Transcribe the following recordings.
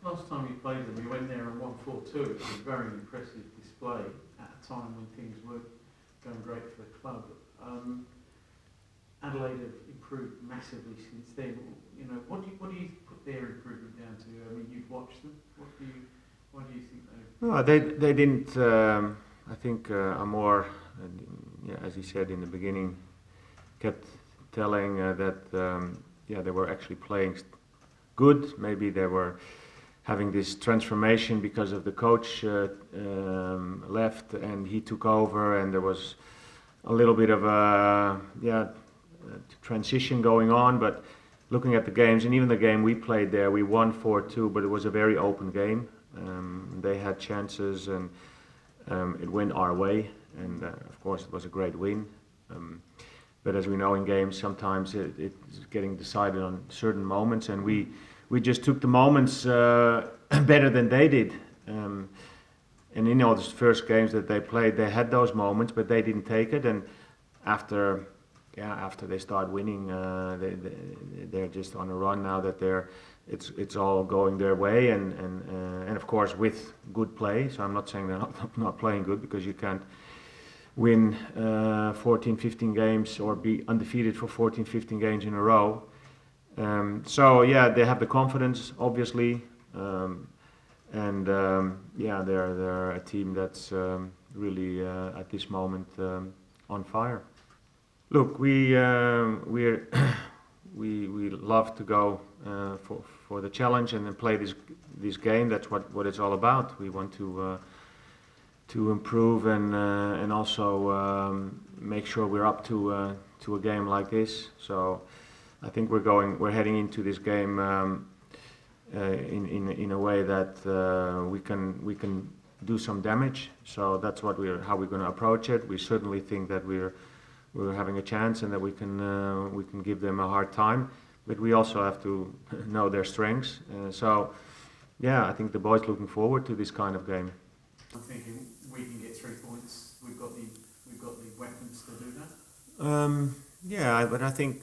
Last time you played them, you went there and won 4-2. It was a very impressive display at a time when things were going great for the club. Adelaide have improved massively since then. You know, what do you put their improvement down to? I mean, you've watched them. Why do you think they? No, they didn't. I think Amor, as he said in the beginning, kept telling that they were actually playing good. Maybe they were having this transformation because of the coach left and he took over, and there was a little bit of a transition going on. But looking at the games, and even the game we played there, we won 4-2, but it was a very open game. They had chances, and it went our way, and of course it was a great win. But as we know in games, sometimes it's getting decided on certain moments, and we just took the moments better than they did. And in all those first games that they played, they had those moments, but they didn't take it. And after they start winning, they're just on a run now that it's all going their way, and of course with good play. So I'm not saying they're not playing good, because you can't win 14-15 games or be undefeated for 14-15 games in a row. So yeah, they have the confidence, obviously, and they're a team that's really at this moment on fire. Look, we love to go for the challenge and then play this game. That's what it's all about. We want to improve and also make sure we're up to a game like this. So I think we're heading into this game in a way that we can do some damage. So that's how we're going to approach it. We certainly think that we're having a chance and that we can give them a hard time, but we also have to know their strengths. So I think the boys looking forward to this kind of game. I'm thinking we can get 3 points. We've got the weapons to do that. But I think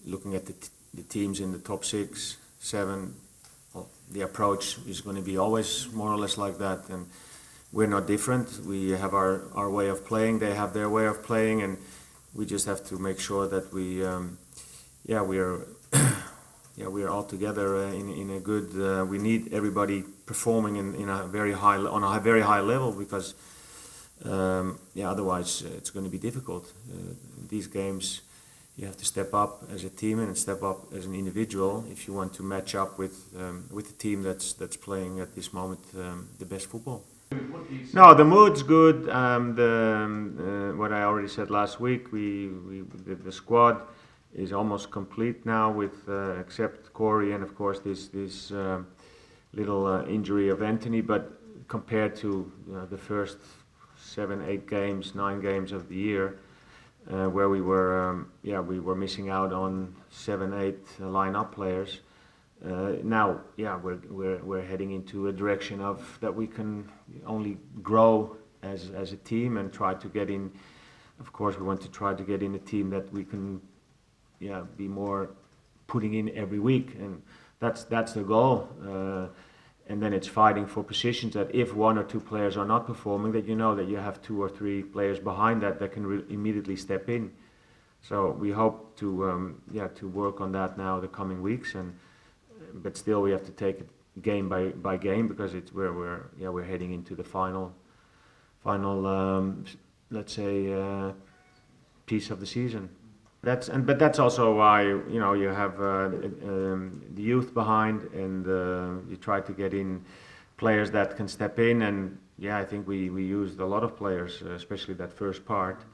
looking at the teams in the top 6, 7, the approach is going to be always more or less like that, and we're not different. We have our way of playing, they have their way of playing, and we just have to make sure that we are all together in a good. We need everybody performing on a very high level, because otherwise it's going to be difficult. These games, you have to step up as a team and step up as an individual if you want to match up with the team that's playing at this moment the best football. No, the mood's good. What I already said last week, the squad is almost complete now, with except Corey and of course this little injury of Anthony. But compared to the first 7, 8 games, 9 games of the year, where we were missing out on 7, 8 line-up players. Now, we're heading into a direction of that we can only grow as a team and try to get in. Of course, we want to try to get in a team that we can, be more putting in every week, and that's the goal. And then it's fighting for positions that if 1 or 2 players are not performing, that you know that you have 2 or 3 players behind that can immediately step in. So we hope to work on that now the coming weeks, but still we have to take it game by game, because it's where we're heading into the final let's say piece of the season. But that's also why you have the youth behind, and you try to get in players that can step in. And I think we used a lot of players, especially that first part.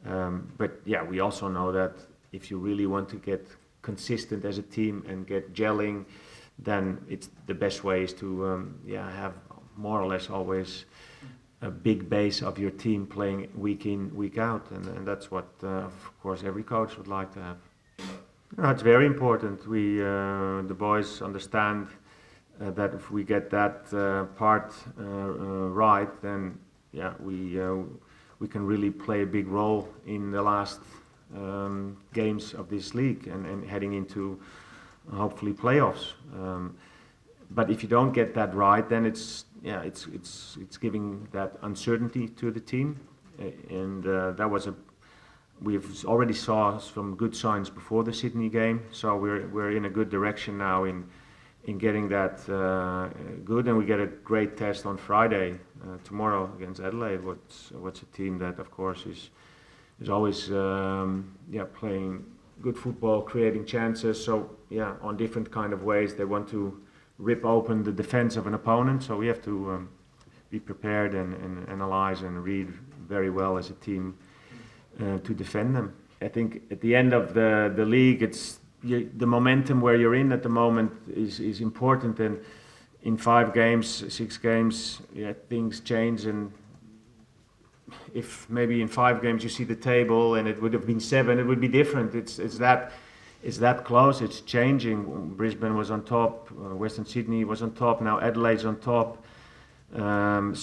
But we also know that if you really want to get consistent as a team and get gelling, then it's the best way is to have more or less always a big base of your team playing week in, week out, and that's what of course every coach would like to have. It's very important. The boys understand that if we get that part right, then we can really play a big role in the last games of this league and heading into hopefully playoffs. But if you don't get that right, then it's giving that uncertainty to the team, and that was we've already saw some good signs before the Sydney game, so we're in a good direction now in getting that good, and we get a great test on Friday tomorrow against Adelaide. What's a team that of course is always playing good football, creating chances. So on different kind of ways they want to rip open the defense of an opponent. So we have to be prepared and analyze and read very well as a team to defend them. I think at the end of the league, it's the momentum where you're in at the moment is important, and in 5 games, 6 games, things change, and if maybe in 5 games you see the table and it would have been 7, it would be different. It's that close. It's changing. Brisbane was on top, Western Sydney was on top, now Adelaide's on top. And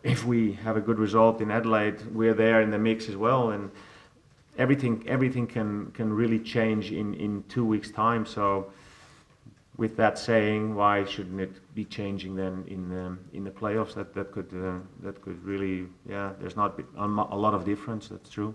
if we have a good result in Adelaide, we're there in the mix as well, and everything can really change in 2 weeks' time. So with that saying, why shouldn't it be changing then in the playoffs? That could really, there's not a lot of difference. That's true.